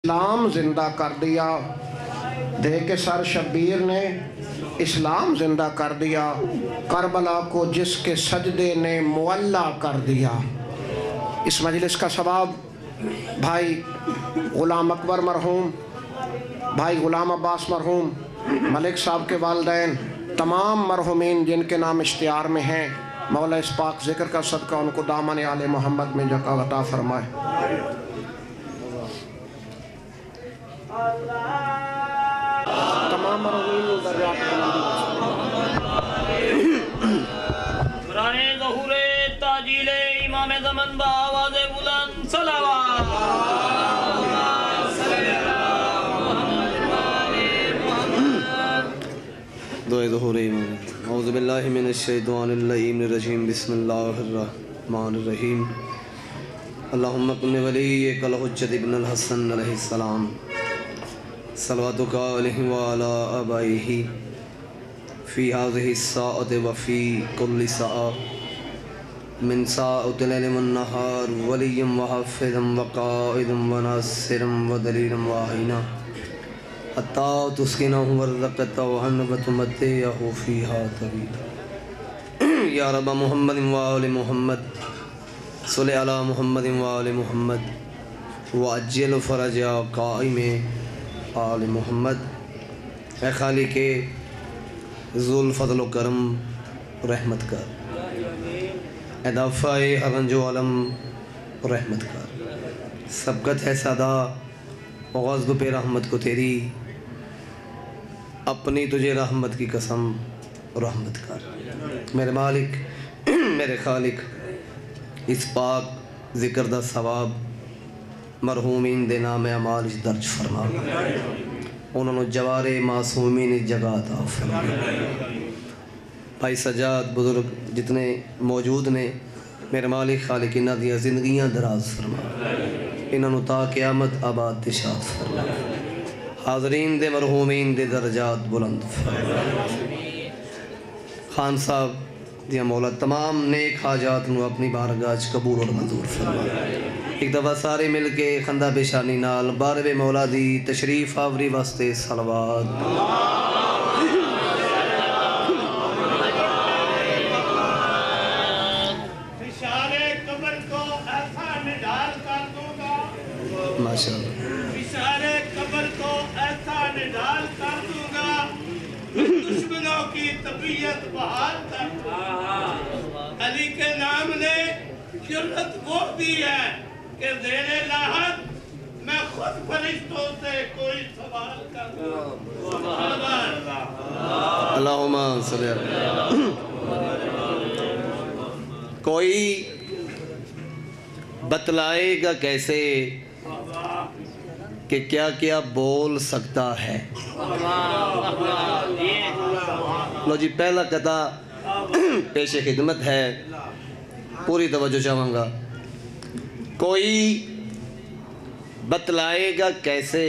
اسلام زندہ کر دیا، دے کے سر شبیر نے اسلام زندہ کر دیا، کربلا کو جس کے سجدے نے معلّا کر دیا۔ اس مجلس کا ثواب بھائی غلام اکبر مرحوم، بھائی غلام عباس مرحوم، ملک صاحب کے والدین، تمام مرحومین جن کے نام اشتہار میں ہیں، مولا اس پاک ذکر کا صدقہ ان کو دامن آل محمد میں جگہ عطا فرمائے۔ تمام مرحومین درجات برانے ظہور تاجیل امام زمن بآواز بلند صلوات۔ دعائے ظہور امام۔ اعوذ باللہ من الشیطان اللعین الرجیم، بسم اللہ الرحمن الرحیم۔ اللہم کن ولیک الحجۃ ابن الحسن علیہ السلام، صلواتک علیہ وعلی آبائہ فی ہذہ الساعۃ وفی کل ساعہ من ساعۃ اللیل والنہار ولی وحافظ وقائد وناصر ودلیل وعینا حتی تسکنہ ورزقتہ وتمتعہ فیہا طویلا۔ یا رب محمد وآل محمد صلی علی محمد وآل محمد وعجل فرج قائم آل محمد۔ اے خالق ذو الفضل و کرم رحمت کر، اے دافع ہر رنج و علم رحمت کر، سبقت ہے صدا غضب پہ رحمت کو تیری، اپنی تجھے رحمت کی قسم رحمت کر۔ میرے مالک میرے خالق، اس پاک ذکر دا ثواب مرحومین دے نام اعمال درج فرما، انہوں نے جوارے معصومین جگہ عطا فرما۔ بھائی سجاد بزرگ جتنے موجود نے، میرے مالک خالق انہاں دیاں زندگیاں دراز فرما، انہوں نے تا قیامت آباد تشاد فرما، حاضرین دے مرحومین دے درجات بلند فرما۔ خان صاحب دیا مولا تمام نیک حاجات نو اپنی بارگاہ قبول اور منظور فرما۔ ایک دفعہ سارے مل کے خندہ پیشانی نال بارے مولا دی تشریف آوری واسطے صلوات۔ ماشاءاللہ بشارے قبر کو ایسا نڈال کر دوں گا، دشمنوں کی طبیعت بحال کر دوں گا۔ علی کے نام نے جرت وہ دی ہے کہ زیر لاحت میں خود فرشتوں سے کوئی سوال کر دوں۔ اللہم صلی اللہ۔ کوئی بتلائے گا کیسے کہ کیا کیا بول سکتا ہے۔ لو جی پہلا قطعہ پیش خدمت ہے، پوری توجہ چاہوں گا۔ کوئی بتلائے گا کیسے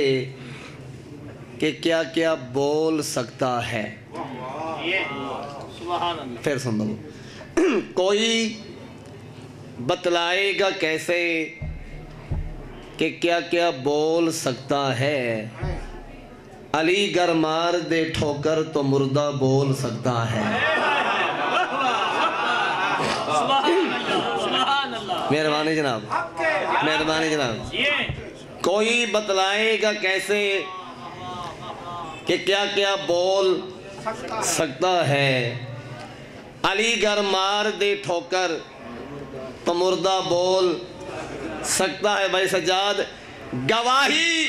کہ کیا کیا بول سکتا ہے۔ پھر سن لو۔ کوئی بتلائے گا کیسے کہ کیا کیا بول سکتا ہے، علی گر مار دے ٹھوکر تو مردہ بول سکتا ہے۔ مہربانی جناب، مہربانی جناب۔ کوئی بتلائے گا کیسے کہ کیا کیا بول سکتا ہے، علی گر مار دے ٹھوکر تو مردہ بول سکتا ہے۔ بھائی سجاد، گواہی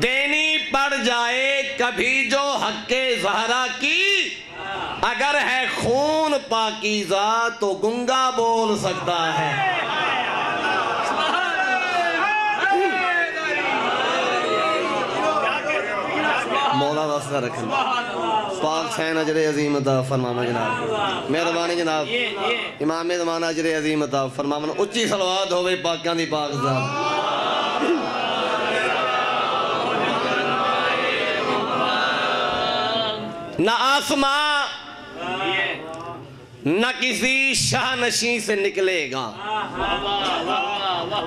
دینی پڑ جائے کبھی جو حق زہرا کی، اگر ہے خون پاکیزہ تو گنگا بول سکتا ہے۔ مولا واسطہ رکھیں، پاک سین اجر عظیم عطا فرمانا جناب۔ مہربانی جناب، امام زمانہ اجر عظیم عطا فرمانا۔ اچھی صلوات ہوئے پاکاں دی پاک ذات۔ نہ آسمان نہ کسی شاہ نشین سے نکلے گا۔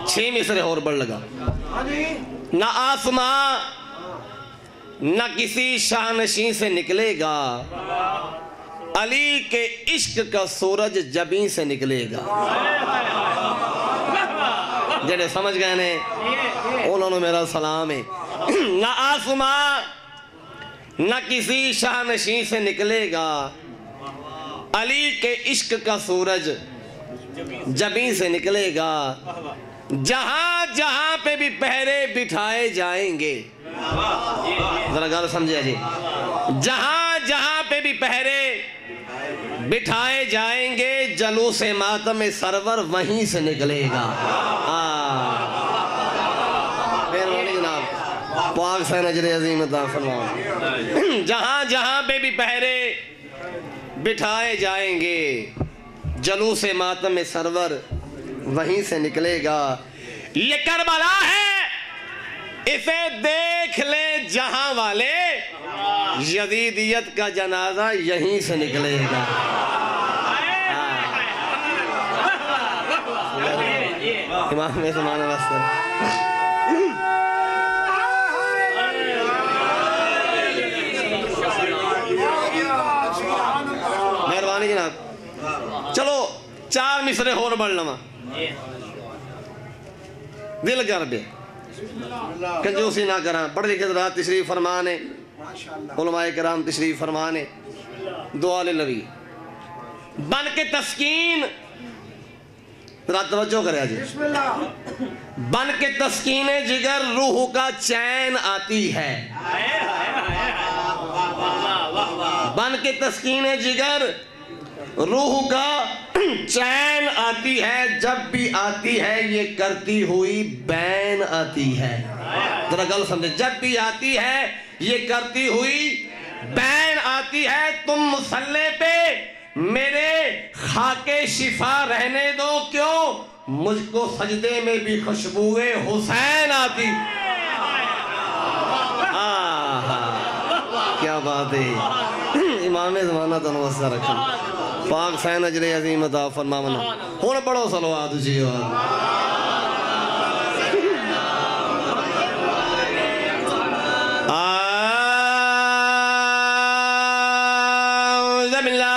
6 مصرے اور بڑھ لگا۔ نہ آسمان نہ کسی شاہنشین سے نکلے گا، علی کے عشق کا سورج جبیں سے نکلے گا۔ جڑے سمجھ گئے نے انہوں نے میرا سلام ہے۔ نہ آسمان نہ کسی شاہنشین سے نکلے گا، علی کے عشق کا سورج جبیں سے نکلے گا، جہاں جہاں پہ بھی پہرے بٹھائے جائیں گے۔ ذرا گل سمجھے جی، جہاں جہاں پہ بھی پہرے بٹھائے جائیں گے، جلوس ماتم سرور وہیں سے نکلے گا۔ جناب پاک سے نجر عظیم عطا فرمائے۔ جہاں جہاں پہ بھی پہرے بٹھائے جائیں گے، جلوس ماتم سرور وہیں سے نکلے گا۔ یہ کربلا ہے، اسے دیکھ لے جہاں والے، یزیدیت کا جنازہ یہیں سے نکلے گا۔ امام زمان واسطہ مہربانی جناب۔ چلو 4 مصرے اور بڑھ لما، دل کر بے کنجوسی نہ کرا۔ پڑھ لکھے حضرات تشریف فرمانے، علماء کرام تشریف فرمانے، دعا للنبی بن کے تسکین، رات توجہ کرے جی، بن کے تسکین جگر روح کا چین آتی ہے، بن کے تسکین جگر روح کا چین آتی ہے، جب بھی آتی ہے یہ کرتی ہوئی بین آتی ہے۔ ذرا گل سمجھے، جب بھی آتی ہے یہ کرتی ہوئی بین آتی ہے۔ تم مصلی پہ میرے خاک شفا رہنے دو، کیوں مجھ کو سجدے میں بھی خوشبوئے حسین آتی۔ کیا بات ہے، امام زمانہ تنوسہ رکھنا، پاک سین اجر عظیم عطا فرماونا۔ ہون پڑھو صلوات جی اعوذ باللہ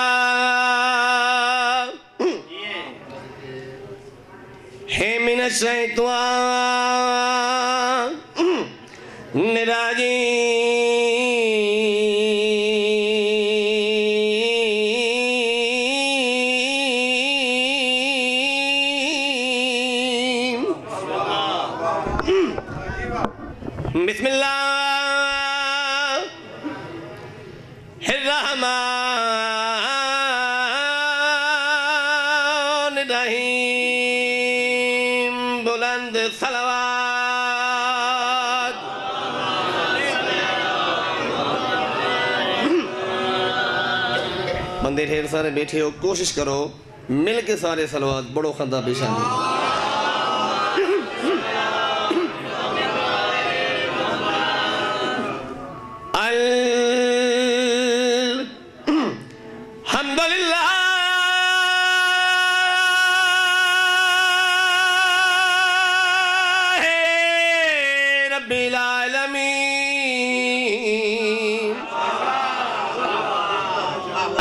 من الشیطان الرجیم۔ بسم اللہ الرحمن الرحیم، بلند صلوات۔ بندے ڈھیر سارے بیٹھے ہو، کوشش کرو مل کے سارے صلوات بڑو خندہ پیشانی۔ الحمدللہ رب العالمین،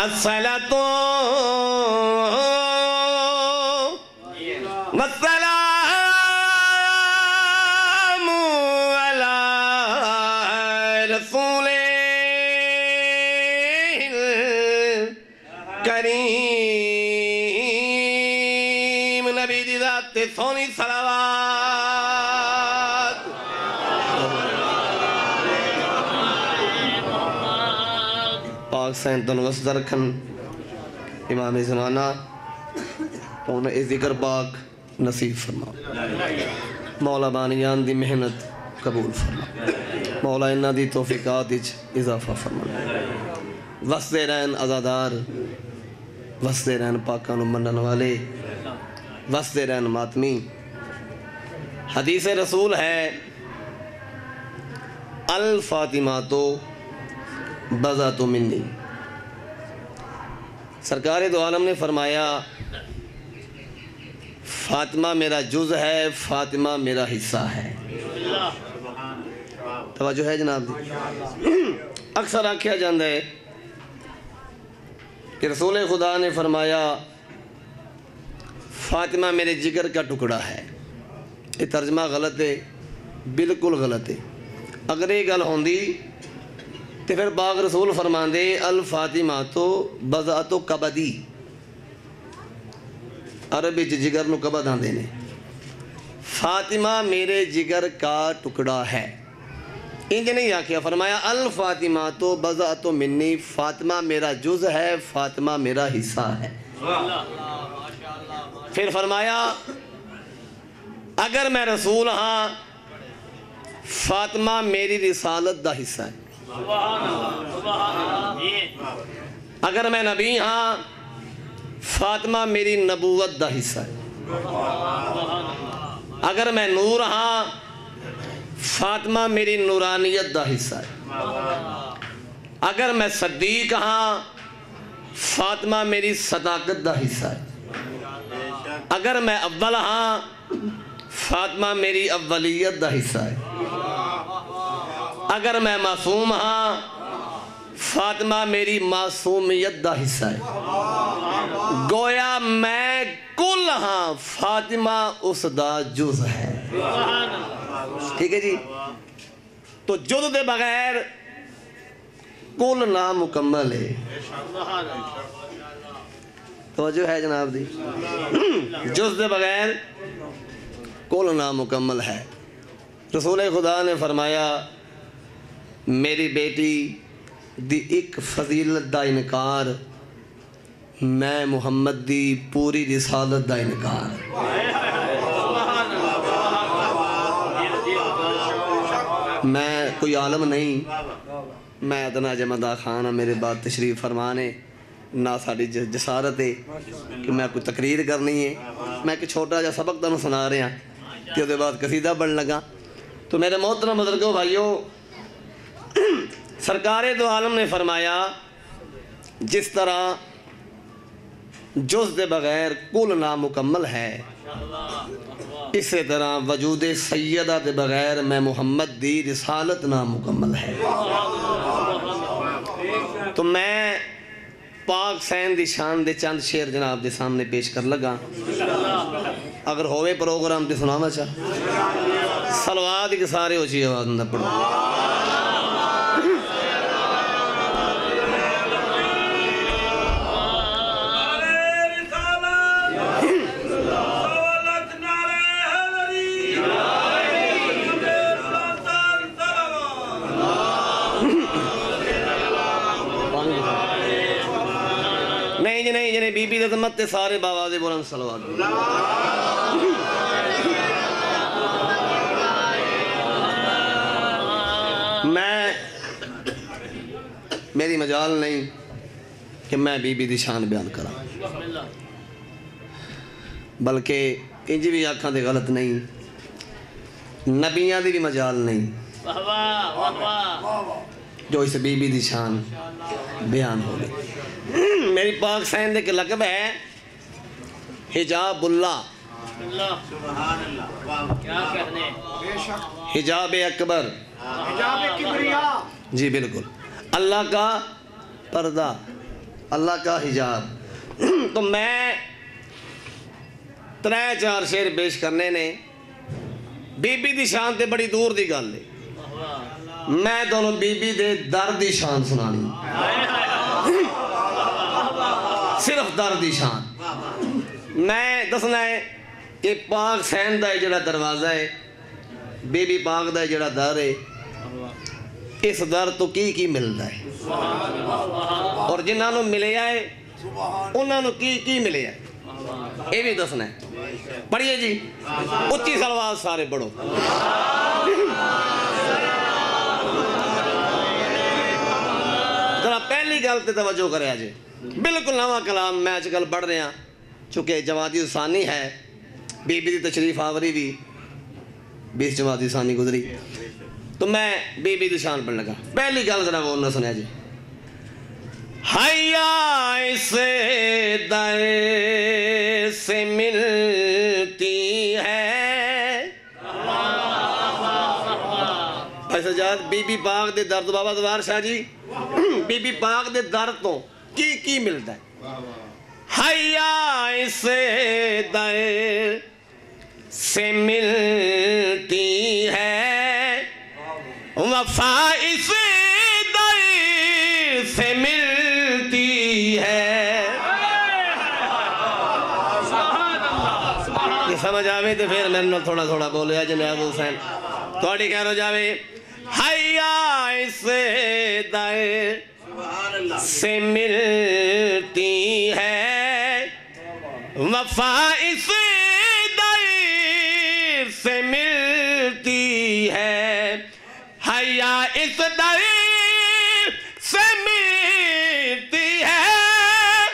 الصلاۃ والسلام علی رسول کریم، نبی دی ذات سونی صلوات۔ پاک سین تنوس درکھن امام زمانہ انہیں اس ذکر پاک نصیب فرما، مولا بانیان دی محنت قبول فرما، مولا انہ دی توفیقات اضافہ فرما، وستے رہن عزادار، وستے رہن پاکانو منن والے، وستے رہن ماتمی۔ حدیث رسول ہے الفاطماتو بضعۃ منی۔ سرکار دو عالم نے فرمایا فاطمہ میرا جز ہے، فاطمہ میرا حصہ ہے۔ توجہ ہے جناب دی؟ اکثر آکھیا جاندہ ہے کہ رسول خدا نے فرمایا فاطمہ میرے جگر کا ٹکڑا ہے. یہ ترجمہ غلط ہے، بالکل غلط ہے. اگر یہ گل ہوندی تو پھر باغ رسول فرماندے الفاطمہ تو بضعۃ کبدی، عربی جگر نو کبد آندے نے. فاطمہ میرے جگر کا ٹکڑا ہے، انج نہیں آکھیا. فرمایا الفاطمہ تو بضعۃ منی، فاطمہ میرا جز ہے، فاطمہ میرا حصہ ہے. پھر فرمایا اگر میں رسول ہاں فاطمہ میری رسالت دا حصہ ہے. اگر میں نبی ہاں فاطمہ میری نبوت دا حصہ ہے. اگر میں نور ہاں فاطمہ میری نورانیت دا حصہ ہے. اگر میں صدیق ہاں فاطمہ میری صداقت دا حصہ ہے. اگر میں اول ہاں فاطمہ میری اولیت دا حصہ ہے. اگر میں معصوم ہاں فاطمہ میری معصومیت دا حصہ ہے. گویا میں کل ہاں فاطمہ اس دا جز ہے. ٹھیک ہے جی؟ تو جز دے بغیر کل نامکمل ہے. توجہ ہے جناب دی؟ جز دے بغیر کل نامکمل ہے. رسول خدا نے فرمایا میری بیٹی دی ایک فضیلت دا انکار، میں محمد دی پوری رسالت دا انکار. میں کوئی عالم نہیں، میں اتنا جمدہ خان میرے بعد تشریف فرمانے نہ ساڑی جسارت ہے کہ میں کوئی تقریر کرنی ہے. میں کہ چھوٹا جا سبق تنوں سنا رہے ہیں کہ دے بعد قصیدہ بڑھ لگا. تو میرے محترم بزرگوں بھائیوں، سرکار دو عالم نے فرمایا جس طرح جز دے بغیر کل نامکمل ہے، اسی طرح وجود سیدہ دے بغیر میں محمد دی رسالت نامکمل ہے. تو میں پاک سین دی شان دے چند شعر جناب دے سامنے پیش کر لگا. اگر ہوئے پروگرام تے سنانا چاہ صلوات کے سارے ہو چیئے آواز نہ پڑھو. نہیں جنہیں بی بی دے عظمت تے سارے باوازے بولن صلوات. میری مجال نہیں کہ میں بی بی دی شان بیان کرا، بلکہ انج بھی آنکھاں دے غلط نہیں، نبیاں دی بھی مجال نہیں جو اس بی بی دی شان بیان ہو گئی. میری پاک سین دے کے لقب ہے حجاب اللہ، حجاب اکبر، حجاب کبریا. جی بالکل، اللہ کا پردہ، اللہ کا حجاب. تو میں 3-4 شعر پیش کرنے نے بی بی دی شان تے بڑی دور دی گل ہے. میں دونوں بی بی دے درد دی شان سنانی، صرف درد دی شان. میں دسنا ہے کہ پاک سین دا جڑا دروازہ ہے، بی بی پاک دا جڑا در ہے، اس در تو کی ملتا ہے اور جنہاں نو ملے آئے انہاں نو کی ملے آئے، یہ بھی دسنا ہے. پڑھئے جی، اچھی صلوات سارے پڑھو. ذرا پہلی گل تے توجہ کرے آجے. بالکل نواں کلام میں آج کل پڑھ رہے ہیں، چونکہ جمادی ثانی ہے، بی بی دی تشریف آوری بھی 20 جمادی ثانی گزری، تو میں بی بی دی شان پڑھ لگا. پہلی گل ذرا وہ نہ سنیا جی. حیا اسے در سے ملتی ہے. ایسا اجازت بی بی پاک دے در تو بابا دوار شاہ جی بی بی پاک دے در تو کی ملتا ہے حیا اس در سے ملتی ہے وفا اس در سے ملتی ہے یہ سمجھ آوے تو پھر میں نے تھوڑا تھوڑا بولیا جناب حسین تھوڑی کہہ رو جاوے حیا اس در سے ملتی ہے وفا اس در سے ملتی ہے حیا اس در سے ملتی ہے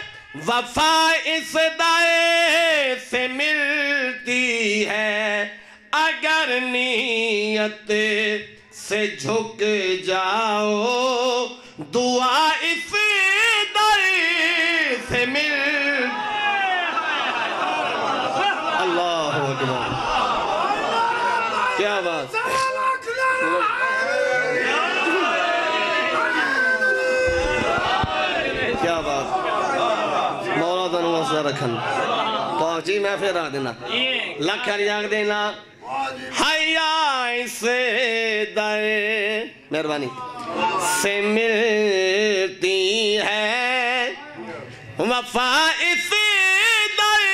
وفا اس در سے ملتی ہے اگر نیت سے جھک جاؤ دعا اس در سے اللہ اکبر کیا بات کیا بات مولا تنو وسط رکھن پاک جی میں پھر آ دینا لکھر یاگ دینا حیا اس در مہربانی سے ملتی ہے وفا اس در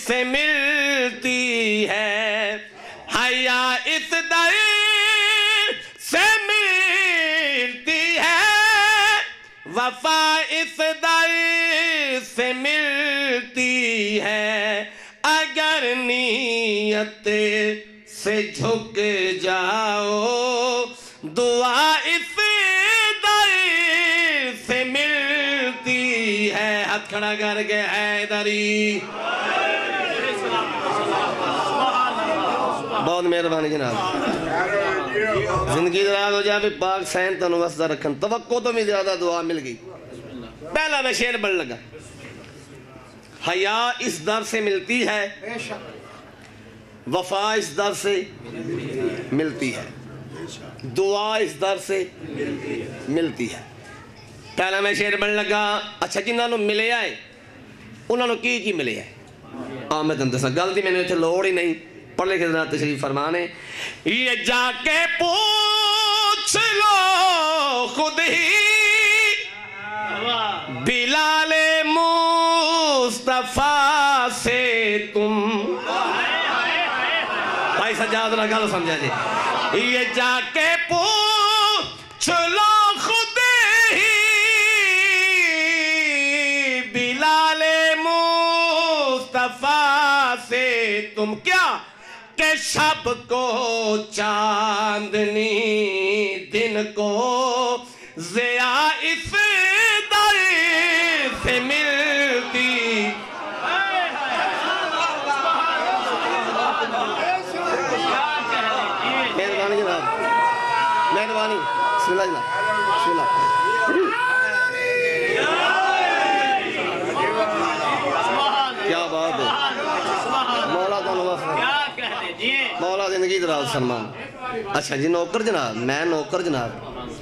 سے ملتی ہے حیا اس در سے ملتی ہے وفا اس در سے ملتی ہے اگر نیت سے جھک جاؤ دعا اس در سے ملتی ہے ہاتھ کھڑا کر کے حیدری بہت مہربانی جناب زندگی دراز ہو جائے پاک سین تنو وسط رکھن توقع تو میں زیادہ دعا مل گئی پہلا میں شعر بڑھ لگا حیا اس در سے ملتی ہے وفا اس در سے ملتی ہے دعا اس در سے ملتی ہے پہلا میں شعر بڑھ لگا اچھا جنہاں نو ملے آئے انہاں نو کی ملے آئے آمد اندسا غلطی میں نے لوڑ ہی نہیں پڑھ لے کے ذرا تشریف فرمانے یہ جا کے پوچھ لو خود ہی بلال مصطفیٰ سے تم بھائی سجاد رہا گالو سمجھا جی یہ جا کے پوچھ لو خود ہی بلال مصطفیٰ سے تم کیا کہ شب کو چاندنی دن کو ضیاء اس در سے ملتی مہربانی جناب مہربانی بسم اللہ جناب بسم اللہ کیا بات ہے مولا تعالیٰ مولا زندگی دراز سلمان اچھا جی نوکر جناب میں نوکر جناب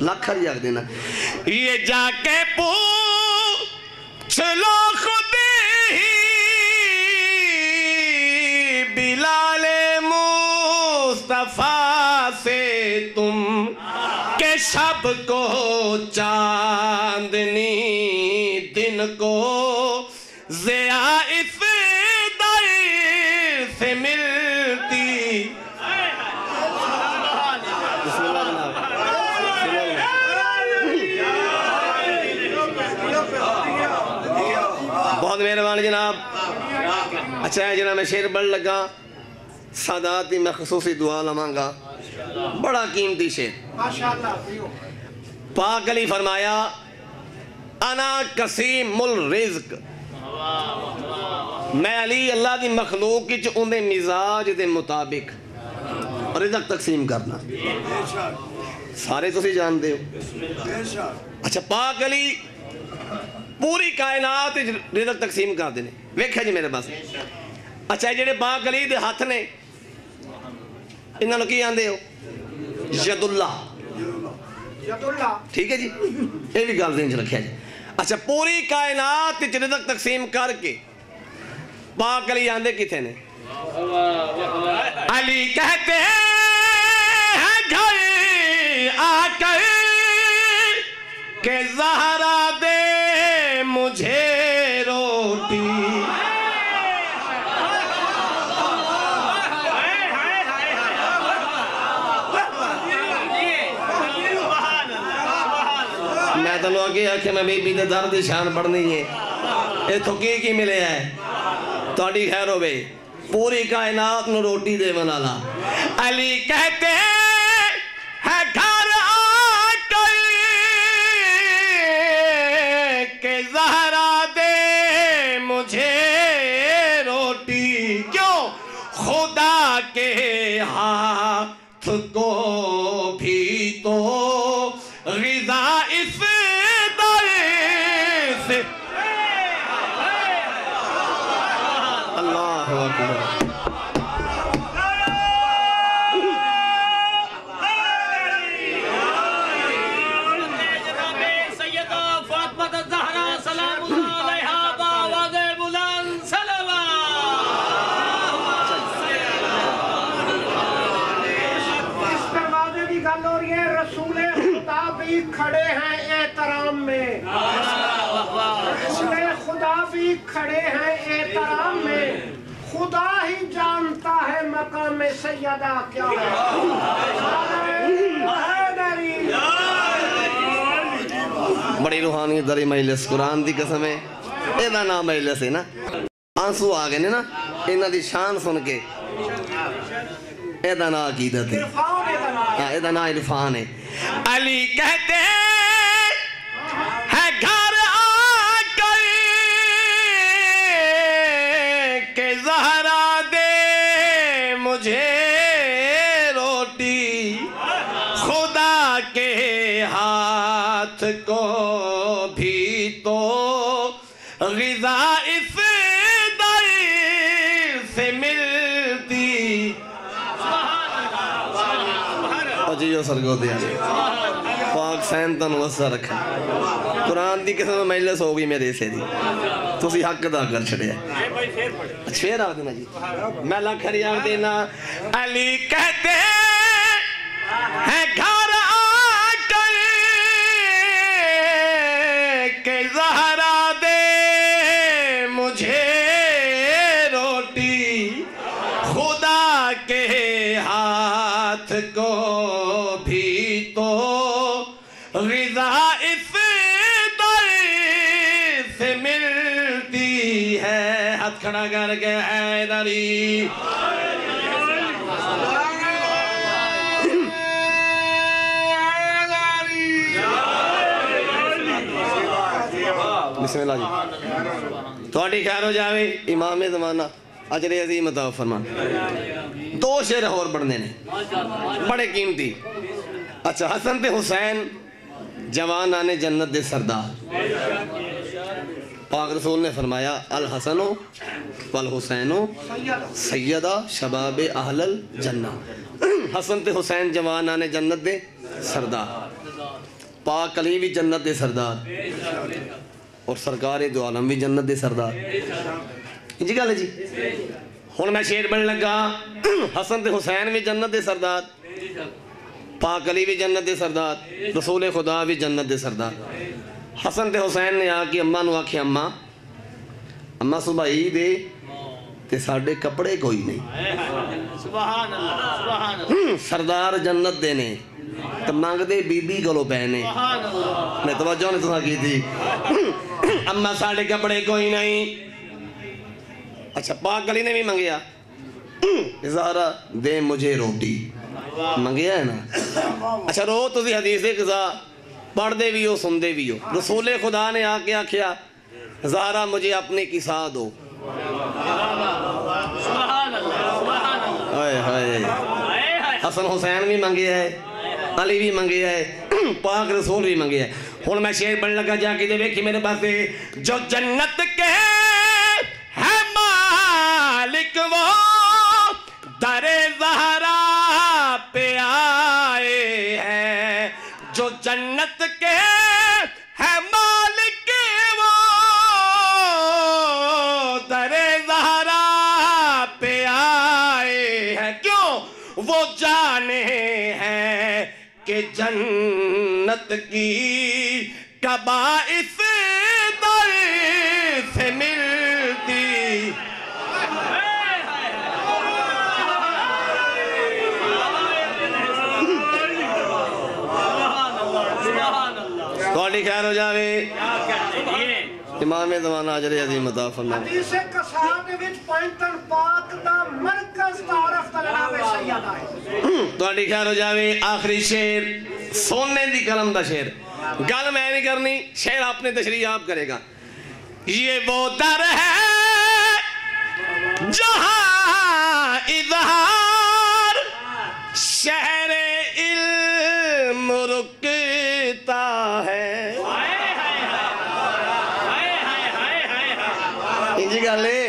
لکھر جاگ دینا یہ جا کے پوچھ لو خود ہی بلال مصطفیٰ سے تم کہ شب کو چاندنی دن کو ضیاء اس در سے ملتی بسم اللہ جناب بہت مہربانی جناب اچھا ہے جناب میں شعر بڑھ لگا ساداتی میں خصوصی دعا لمانگا بڑا قیمتی شعر پاک علی فرمایا انا قسیم الرزق میں علی اللہ دی مخلوق کی جو اندے مزاج دے مطابق رزق تقسیم کرنا سارے تو سی جان دے ہو اچھا پاک علی پوری کائنات رزق تقسیم کر دینے ویکھا جی میرے پاس اچھا جڑے پاک علی دے ہاتھ نے انہاں نو کی آندے ہو ید اللہ، ٹھیک ہے جی، یہ بھی گل ذہن چ رکھیا جی۔ اچھا پوری کائنات وچ رزق تقسیم کر کے پاک علی آندے کتنے نے؟ علی کہتے ہیں گھر آ کر کہ زہرا دے مجھے روٹی، میں تو لوگ آخیا میں بی بی دے درد دی شان پڑھنی ہے، یہ تھکی کی ملے ہے تھوڑی خیر ہوئے پوری کائنات نو روٹی دے منالا۔ علی کہتے ہیں گھر آ کر کہ زہرا دے مجھے روٹی، کیوں؟ خدا کے ہاتھ کو بھی تو غذا اس در سے، اللہ اکبر۔ سیدہ فاطمہ الزہرا سلام اللہ علیہا بآواز بلند اس دروازے کی گل ہو رہی ہے، رسول خدا بھی کھڑے ہیں احترام میں، رسول خدا بھی کھڑے ہیں احترام میں، خدا ہی جانتا ہے مقام سیدہ کیا بڑی روحانی دری مجلس قرآن دی قسم ہے، ایدہ نام مجلس ہے نا، آنسو آگے نے نا انہ دی شان سن کے، ایدہ نا عقیدت ہے، ایدہ نا عرفان ہے۔ علی کہتے ہیں گھر آ کر کہ زہرا دے مجھے روٹی، خدا کے ہاتھ کو بھی تو غذا اس در سے ملتی، جیو سرگو دیا پاک سینتن وسا رکھا۔ قرآن دی قسم مجلس ہوگی میرے سے دی، تو سی حق دا کر چھڑے ہیں۔ شیر آگ دینا جی، میں لکھری آگ دینا۔ علی کہتے ہیں گھر آ کر کہ زہرا دے مجھے روٹی، خدا کے ہاتھ کو بھی تو غذا اس در سے ملتی ہے۔ ہاتھ کھڑا کر کے حیدری بسم اللہ جی، تھوڑی خیر ہو جاوے امام زمانہ اجر عظیم عطا فرمان۔ دو شعر اور پڑھنے نے بڑے قیمتی۔ اچھا حسن تے حسین جوانان جنت دے سردار، پاک رسول نے فرمایا الحسن والحسین سیدہ شباب اہل الجنہ۔ حسن تے حسین جوانان جنت دے سردار، پاک علی بھی جنت دے سردار اور سرکار دو عالم بھی جنت دے سردار۔ جی گل ہے جی، ہن میں شعر پڑھن لگا۔ حسن تے حسین بھی جنت دے سردار، پاک علی بھی جنت دے سردار، رسول خدا بھی جنت دے سردار۔ حسن تے حسین نے آ کے اماں نو آکھے اماں صبح عید ہے تے ساڈے کپڑے کوئی نہیں، سبحان اللہ سبحان اللہ، سردار جنت دے نے تے مانگ دے بی بی کولو پے نے۔ سبحان اللہ، میں توجہ نے تساں کی تھی اماں ساڈے کپڑے کوئی نہیں۔ اچھا پاک علی نے بھی منگیا زہرا دے مجھے روٹی، منگیا ہے نا۔ اچھا رو تسی حدیث قضا پڑھ دے بھی ہو سن دے بھی ہو، رسول خدا نے آ کے آکھیا زہرا مجھے اپنے کسا دو۔ سبحان اللہ سبحان اللہ، ہائے ہائے، حسن حسین بھی منگیا ہے، علی بھی منگیا ہے، پاک رسول بھی منگیا ہے۔ ہن میں شعر پڑھن لگا، جا کے دے ویکھی میرے پاسے، جو جنت کے ہے مالک وہ در زہرا پہ آئے، جو جنت کے ہے مالک وہ در زہرا پہ آئے ہیں، کیوں وہ جانے ہیں کہ جنت کی کبائس در سے ملتی. کوڑی خیر ہو جاوے امام زمانہ اجر عظیم عطا فرمائے. حدیث قصاب وچ پوائنٹن پاک دا مرکز تعارف دا جناب سیدہ ہے. کوڑی خیر ہو جاوے. آخری شعر سونے دی قلم دا شعر، گل میں نہیں کرنی، شعر اپنے تشریح آپ کرے گا. یہ وہ در ہے جہاں اظہار شہر علم رکتا ہے. انجی گالے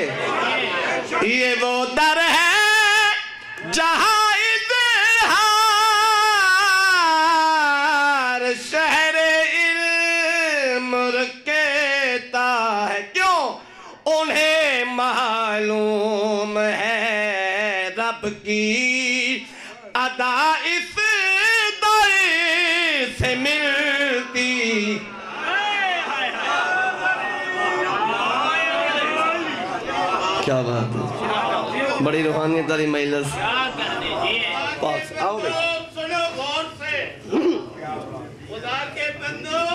یہ وہ در ہے جہاں اظہار شہر علم رکتا ہے، کیوں انہیں معلوم ہے رب کی ادا اس در سے ملتی. کیا بات ہے، بڑی روحانیت والی مجلس. پاس آؤ بھائی. سنو غور سے خدا کے بندو،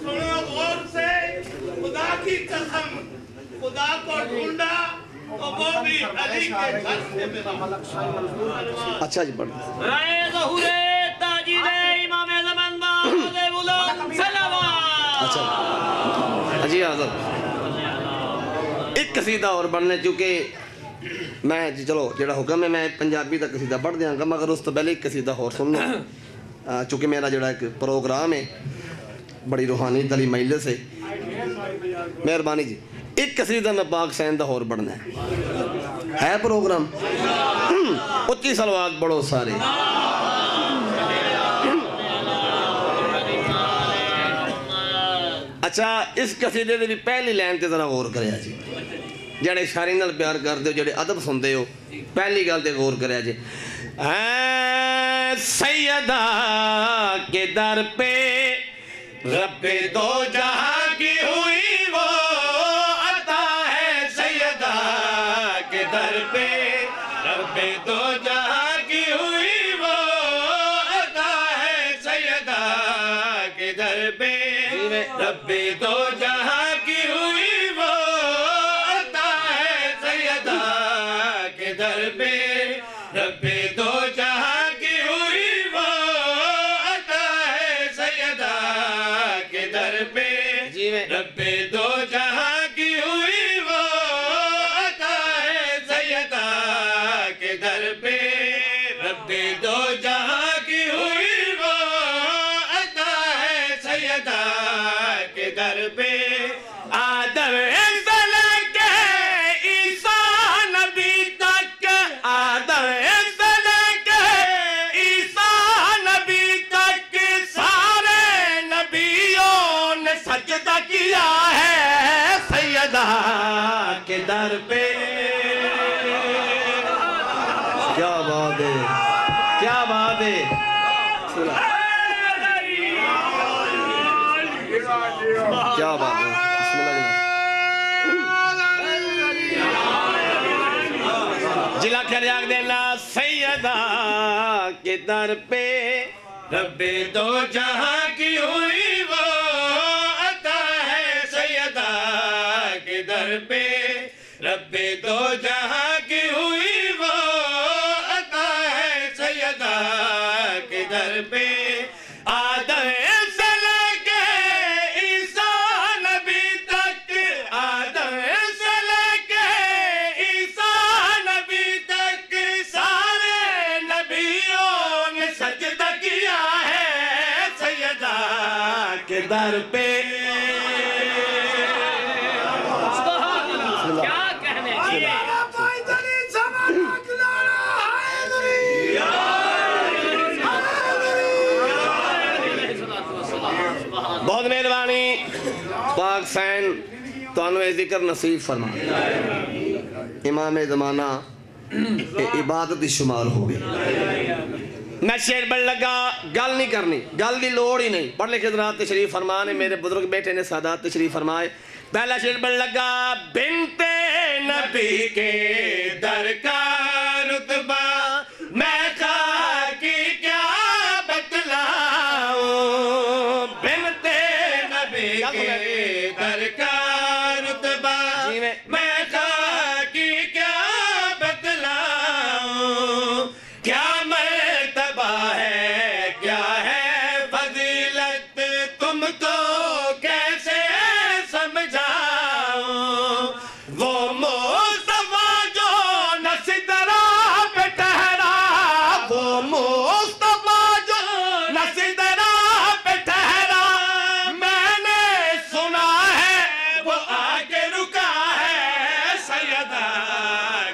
سنو غور سے. خدا کی قسم خدا کو ڈھونڈا تو وہ بھی علی کے گھر سے ملا. اچھا جی پڑھ رائے ظہور تاجید امام زمان باواز بلند صلوات. اچھا جی حضرت ایک قصیدہ اور پڑھنے، چونکہ میں چلو جڑا حکم ہے میں پنجابی دا قصیدہ پڑھ دیاں گا، مگر اس تو پہلے ایک قصیدہ اور سن لوں، چونکہ میرا جڑا ایک پروگرام ہے بڑی روحانی والی مجلس ہے. مہربانی جی ایک قصیدہ میں پاک سین دا اور پڑھنا ہے پروگرام. اچھی صلوات پڑھو سارے. اچھا اس قصیدے دے بھی پہلی لائن تے ذرا غور کریا جی، جڑے شاعری نال پیار کردے ہو، جڑے ادب سنتے ہو، پہلی گل تے غور کریا جی. سیدہ کے در پہ رب دو جہاں کی ہوئی وہ عطا ہے. سیدہ کے در پہ رب دو جہاں کی ہوئی وہ عطا ہے. سیدہ کے در پہ رب دو جہاں کی ہوئی وہ عطا ہے. سیدہ کے در پہ رب دو جہاں کی ہوئی وہ عطا ہے. سیدہ کے در پہ رب دو جہاں کی ہوئی وہ عطا ہے. سیدہ کے در پہ رب دو جہاں کی ہوئی وہ عطا ہے. سیدہ کے در پہ آدم انسان کے عیسیٰ نبی تک، آدم انسان کے عیسیٰ نبی تک سارے نبیوں نے سجدہ کیا ہے. سیدہ کے در پہ کیا بات ہے، کیا بات ہے. کیا بات ہے. بسم اللہ جلا کریاک دینا. سیدہ کے در پہ رب دو جہاں کی ہوئی وہ عطا ہے. سیدہ کے در پہ رب دو جہاں کی ہوئی وہ عطا ہے. سیدہ کے در پہ آدم سے لے کے عیسیٰ نبی تک، آدم سے لے کے عیسیٰ نبی تک سارے نبیوں نے سجدہ کیا ہے. سیدہ کے در پہ کیا کہنے چاہیے. حسین تو انوے ذکر نصیب فرما امام زمانہ عبادت شمار ہو گئے میں شعر بڑھ لگا گل نہیں کرنی گل دی لوڑ ہی نہیں پڑھ لکھے حضرات تشریف فرمانے میرے بزرگ بیٹے نے سادات تشریف فرمائے پہلا شعر بڑھ لگا بنت نبی کے در کا رتبہ میں خاکی کیا بتلاؤں بنت نبی کے در کا رتبہ میں خاکی کیا بتلاؤں کیا مرتبہ ہے کیا ہے فضیلت تم کو کیسے سمجھاؤں وہ مصطفیٰ جو نصدرہ پہ ٹھہرا وہ مصطفیٰ جو نصدرہ پہ ٹھہرا میں نے سنا ہے وہ آگے رکا ہے سیدہ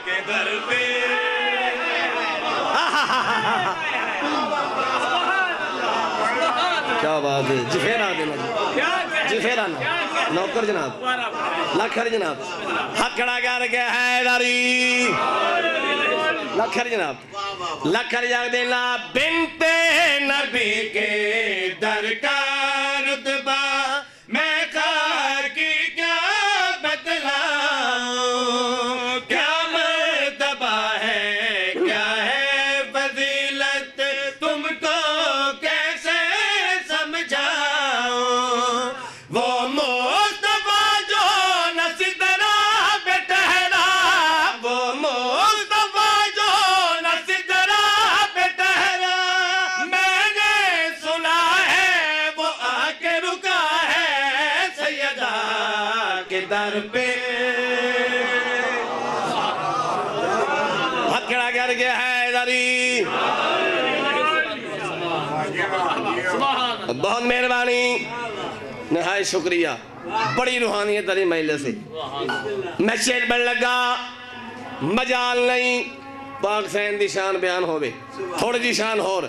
کے در پہ کیا بات ہے جی پھر آ دینا جی پھر آنا نوکر جناب لکھر جناب ہاتھ کھڑا کر کے حیدری لکھر جناب لکھر جاگ دینا بنت نبی کے در کا رتبہ میں خاکی کیا بتلاؤں کیا مرتبہ ہے کیا ہے فضیلت تم کو کیسے سمجھاؤں وہ مصطفیٰ جو نصدرہ پہ ٹھہرا وہ مصطفیٰ جو نصدرہ پہ ٹھہرا میں نے سنا ہے وہ آ کے رکا ہے سیدہ کے در پہ ہاتھ کھڑا کر کے حیدری بہت مہربانی نہایت شکریہ بڑی روحانیت علی مہلے سے میں شعر بڑھ لگا مجال نہیں پاک حسین دی شان بیان ہوئے تھوڑی جی شان ہور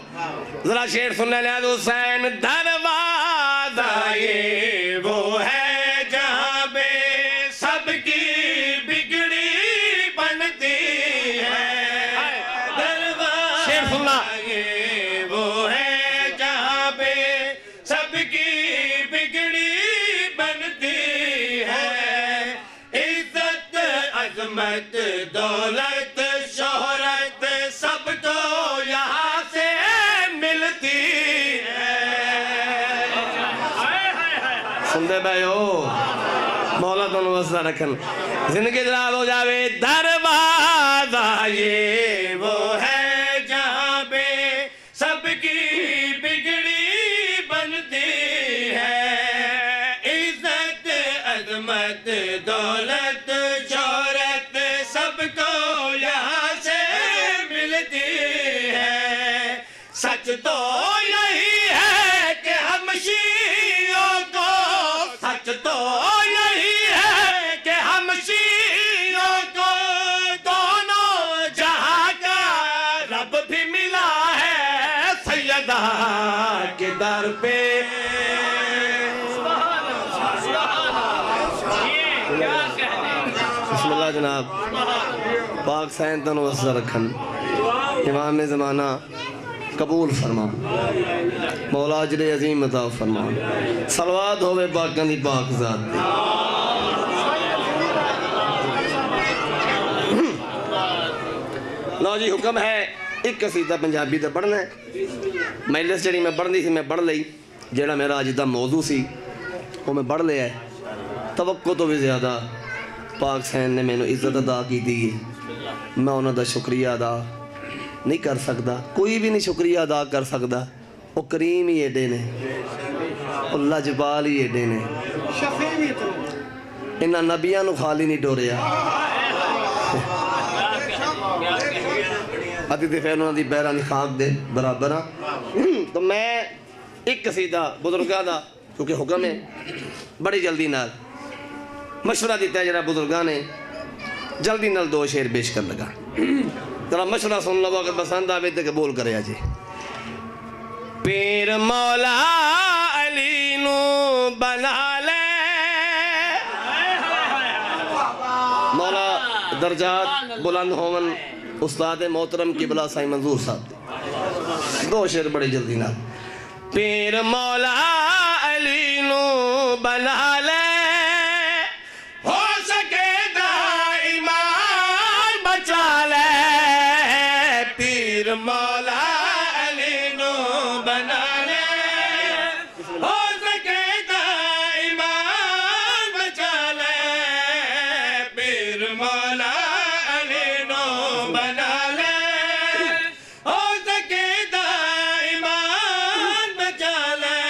ذرا شعر سننے لیا حسین دروازہ یہ وہ ہے جہاں بے سب کی بگڑی بنتی ہے شعر سننا یہ وہ ہے جہاں بے سب کی بگڑی بنتی ہے عزت عظمت دولت شہرت سب کو یہاں سے ملتی ہے سن دے بھائیو مولا دونوں وزدہ رکھن زندگی دلال ہو جاوے دروازہ یہ وہ ہے جہاں بے سب کی بگڑی بنتی ہے عزت عظمت دولت شہرت سب کو یہاں سے ملتی ہے سچ تو یہی ہے کہ ہم شیعوں کو سچ تو یہی ہے کہ ہم شیعوں کو دونوں جہاں کا رب بھی ملا ہے سیدہ کے در پہ بسم اللہ جناب پاک حسین تن وزدہ رکھن امام زمانہ قبول فرما مولا اجر عظیم عطا فرما صلوات ہوئے پاکاں دی پاک ذات دے لو جی حکم ہے ایک قصیدہ پنجابی تے پڑھنا ہے مجلس جڑی میں پڑھنی سی میں پڑھ لئی جیڑا میرا اج دا موضوع سی وہ میں پڑھ لیا ہے توقع تو بھی زیادہ پاک حسین نے میں نے عزت ادا کی دی میں انہوں دا شکریہ ادا نہیں کر سکتا کوئی بھی نہیں شکریہ ادا کر سکتا وہ کریم ہی ایڈے نے وہ لجبال ہی ایڈے نے انہاں نبیاں نو خالی نہیں ڈوریا ادھی تے پھر انہوں دی پیران خاک دے برابر تو میں ایک قصیدہ بزرگاں دا کیونکہ حکم ہے بڑی جلدی نال مشورہ دیتا ہے جرا بزرگاں نے جلدی نال دو شعر پیش کر لگا ذرا مشورہ سن لو اگر پسند آوے تے قبول کرے آجے پیر مولا علی نو بنا لے درجات بلند ہون استاد محترم قبلہ سائیں منظور صاحب دو شعر بڑی جلدی نہ پیر مولا علی نو بنا لے ہو سکے دا ایمان بچا لے پیر مولا علی نو بنا لے ہو سکے دا ایمان بچا لے پیر مولا علی نو بنا لے ہو سکے دا ایمان بچا لے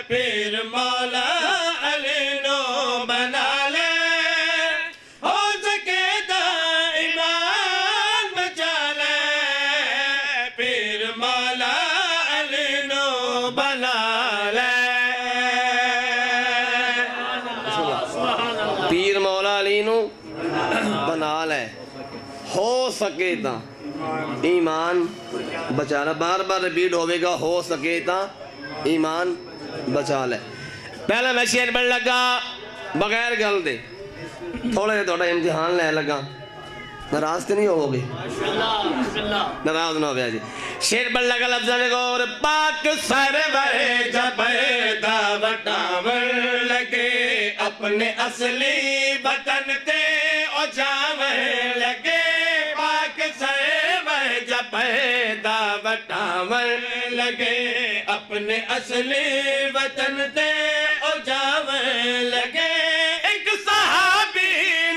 پیر مولا علی نو بنا لے ہو سکے دا ایمان بچا لے پیر مولا علی نو بنا لے پیر مولا علی نو بنا لے ہو سکے تا ایمان بچا لے بار بار ریپیٹ ہوئے گا ہو سکے تا ایمان بچا لے پہلے میں شعر پڑھ لگا بغیر گل دے تھوڑے تھوڑا امتحان لے لگا ناراض نہیں ہو گے ناراض نہ ہو گیا جی شعر پڑھ لگا لفظ غور پاک سرور جب دعوتاور لگے اپنے اصلی وطن تے او جاور لگے پاک سرور جب دعوتاور لگے اپنے اصلی وطن تے او جاور لگے ایک صحابی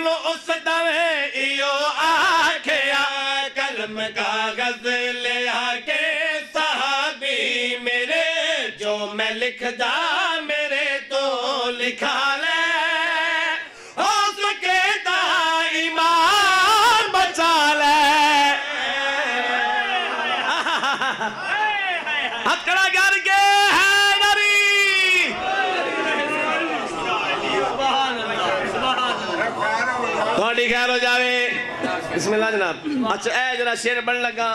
نو اس دوے ایو آکھیا قلم کاغذ لے آکے صحابی میرے جو میں لکھ دا میرے تو لکھا لے ہو سکے دا ایمان بچا لے ہاتھ کھڑا کر کے ہے نری تھوڑی خیر ہو جاوے بسم اللہ جناب اچھا اے جناب شعر پڑھنے لگا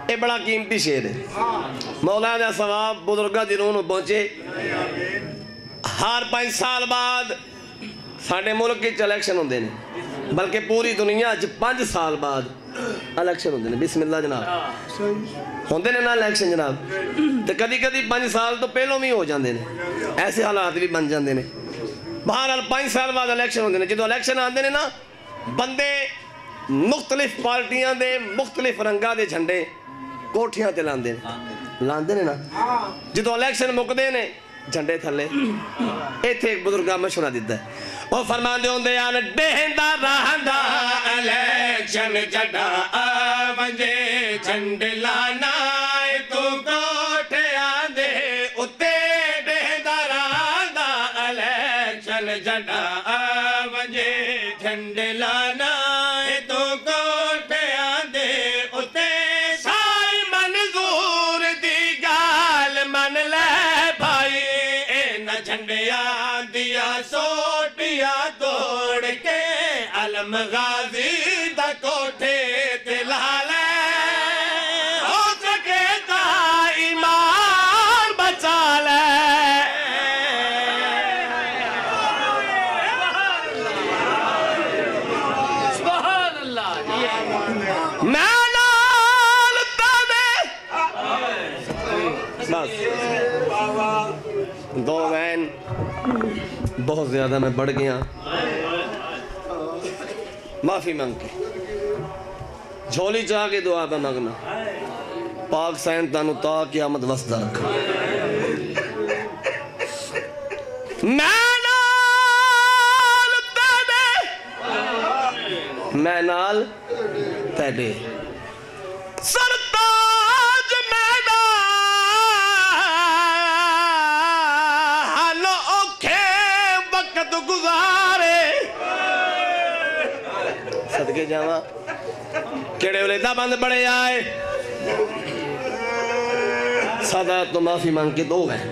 اے بڑا قیمتی شعر ہے مولا دا ثواب بزرگاں دی روح نوں پہنچے ہر 5 سال بعد ساڈے ملک وچ الیکشن ہوندے نے بلکہ پوری دنیا وچ 5 سال بعد الیکشن ہوندے نے بسم اللہ جناب ہوندے نے نا الیکشن جناب تے کدی کدی 5 سال تو پہلوں بھی ہو جاندے نے ایسے حالات بھی بن جاندے نے بہرحال 5 سال بعد الیکشن ہوندے نے جدوں الیکشن آندے نے نا بندے مختلف پارٹیاں دے مختلف رنگاں دے جھنڈے کوٹھیاں تے لاندے نے نا جدوں الیکشن مکدے نے جھنڈے تھلے ایتھے ایک بزرگاں مشورہ دیتا ہے وہ فرماندے ہوندے آن ڈہندا رہندا الیکشن جڈا آونجے جھنڈے لانا تو کوٹھیاں دے اتے ڈہندا رہندا الیکشن جڈا آونجے جھنڈے لانا تو کوٹھیاں دے اتے سائی منظور دی گال من لے بھائی اے جھنڈیاں دیا سوٹیاں توڑ کے علم غازی دا کوٹھے تے لا لے ہو سکے تا ایمان بچا لے سبحان اللہ میں نال تانے بس دو وین بہت زیادہ میں بڑھ گیا معافی مانگ کے جھولی چاہ کے دعا پہ مانگنا پاک سائن تانو تا قیامت وسدہ رکھا میں نال نال تیڈے سرتاج میدان اوکھے وقت گزارے صدقے جاواں کیڑے ولیدہ بند بڑے آئے سادہ تو معافی مانگ کے دو گئے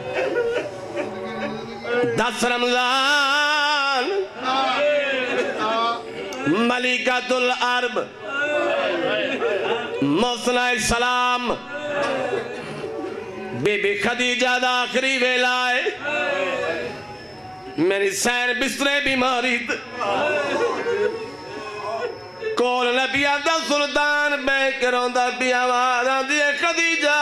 10 رمضان ملکۃ العرب موسنا السلام بی بی خدیجہ دا آخری ویلا ہے میری سین بسترے بیماری کول نبیہ دا سلطان بے کروں دا پی آواز آندی ہے خدیجہ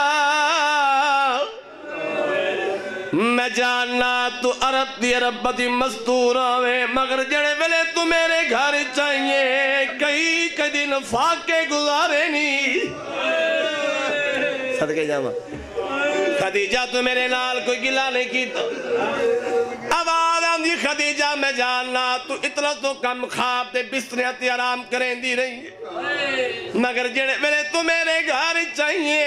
میں جاننا تو عرب دی عربتی مستور آوے مگر جڑے ویلے تو میرے گھر چاہیے کئی دن فاقے گزارے نہیں صدقے جاما خدیجہ تو میرے نال کوئی گلہ نہیں کیتا آواز آندی خدیجہ میں جاننا تو اتنا تو کم خواب تے بستریاں تے آرام کریں دی رہی مگر جڑے ویلے تو میرے گھر چاہیے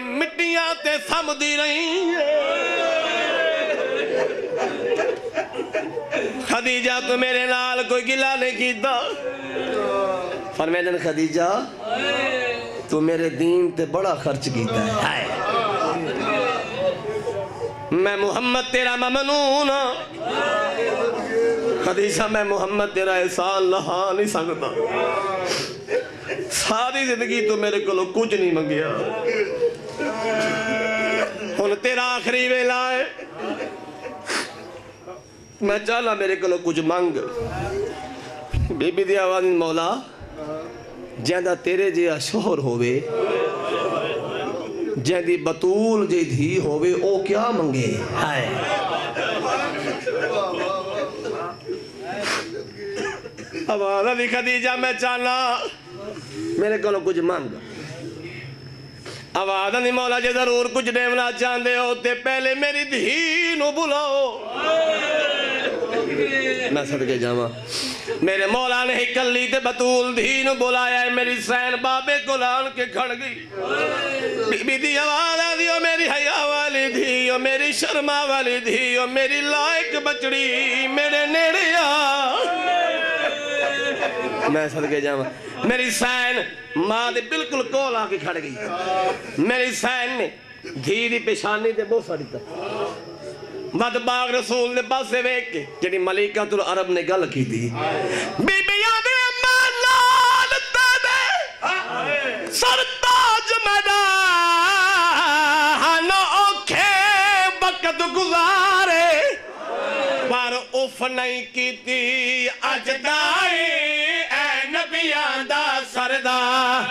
مٹیاں تے سم دی رہی خدیجہ تو میرے نال کوئی گلہ نہیں کیتا فرمیدن خدیجہ تو میرے دین تے بڑا خرچ کیتا ہے میں محمد تیرا ممنون خدیجہ میں محمد تیرا احسان لہا نہیں سکتا ساری زندگی تو میرے کو کچھ نہیں منگیا ہن تیرا آخری ویلا ہے میں چاہلا میرے کو کچھ مانگ بی بی دی آواز مولا جیندہ تیرے جیا شوہر ہوئے جیندی بطول جی دھی ہوئے او کیا منگے ہائے آواز علی خدیجہ میں چاہنا میرے کو کچھ مانگ آواز علی مولا جی ضرور کچھ دیونا چاہندے ہوتے پہلے میری دھی نو بلاؤ میں صدقے جاما میرے مولا نے ہی کلی تے بطول دھی نو بلایا ہے میری سین بابے کو لان کے کھڑ گئی بی بی دی آواز آدھی میری حیا والی دھی میری شرما والی دھی میری لائق بچڑی میرے نیڑے آ میں صدقے جاما میری سین ماں دے بالکل کول آ کے کھڑ گئی میری سین نے دھی دی پیشانی تے بہت ساری تا بدباغ رسول نے پاسے ویک کے جنہی ملیکۃ العرب نے گل کی تھی بی بی آدھے امان لال تیبے سرتاج میدان اوکھے وقت گزارے پر اف نہیں کی تھی اجدائے اے نبیان دا سردار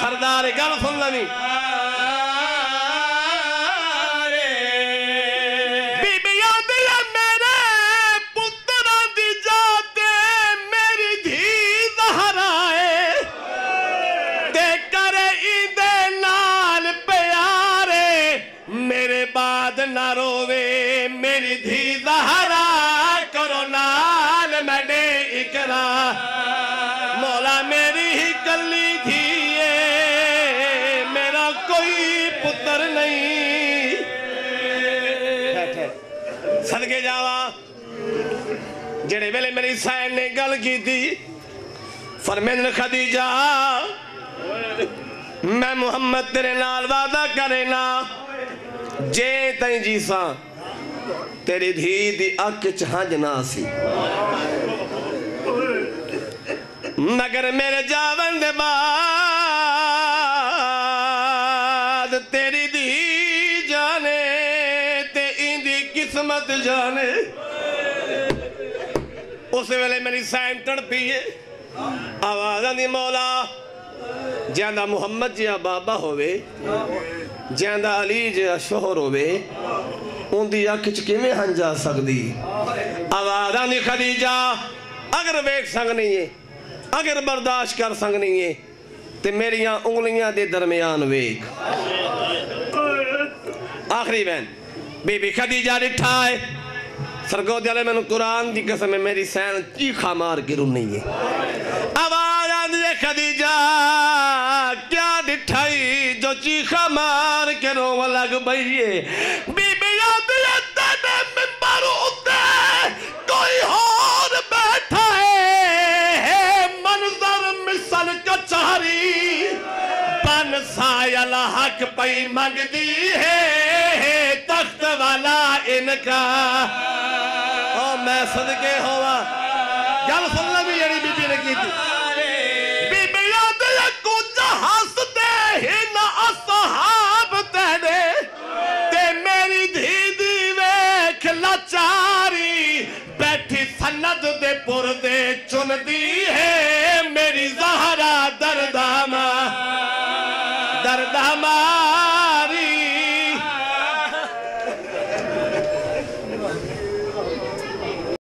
سردار گل سن لنی نہ روے میری دھی زہرا کرو نال میڈے اکرا مولا میری ہی کلی دھیے میرا کوئی پتر نہیں صدقے جاوا جڑے ویلے میری سین نے گل کی تھی فرمیدن خدیجہ میں محمد تیرے نال وعدہ کرے نا جے تائیں جیسا تیری دھی دی اک چہانج ناسی مگر میرے جاون دے بعد تیری دھی جانے تے اندی قسمت جانے اس ویلے میری سین ٹڑ پیئے آوازاں دی مولا جاندہ محمد جیا بابا ہوئے جاندہ علی جیا شوہر ہوئے ان دی آنکھ میں ہنجا سکتی آوازاں دی خدیجہ اگر ویک سنگ نہیں ہے اگر برداشت کر سنگ نہیں ہے تے میریاں انگلیاں دے درمیان ویک آخری بین بی بی خدیجہ رٹھا ہے سرگو دیالے میں نے قرآن دی قسم میں میری سین چیخا مار کے رن نہیں ہے آواز آدھے خدیجہ کیا ڈٹھائی جو چیخا مار کے رو لگ بھئیے بی بی آدھے تینے ممبر ہوتے کوئی اور بیٹھا ہے منظر مثل کچھاری بن سایل حق پئی مگ دی ہے تخت والا ان کا میں صدقے ہوا گل سننا بھی یعنی بی بی نے کی تھی بی بی آدھے کچھ ہستے ہی نہ اصحاب تیرے تے میری دھی دی ویکھ لچاری بیٹھی سند دے پر دے چن دی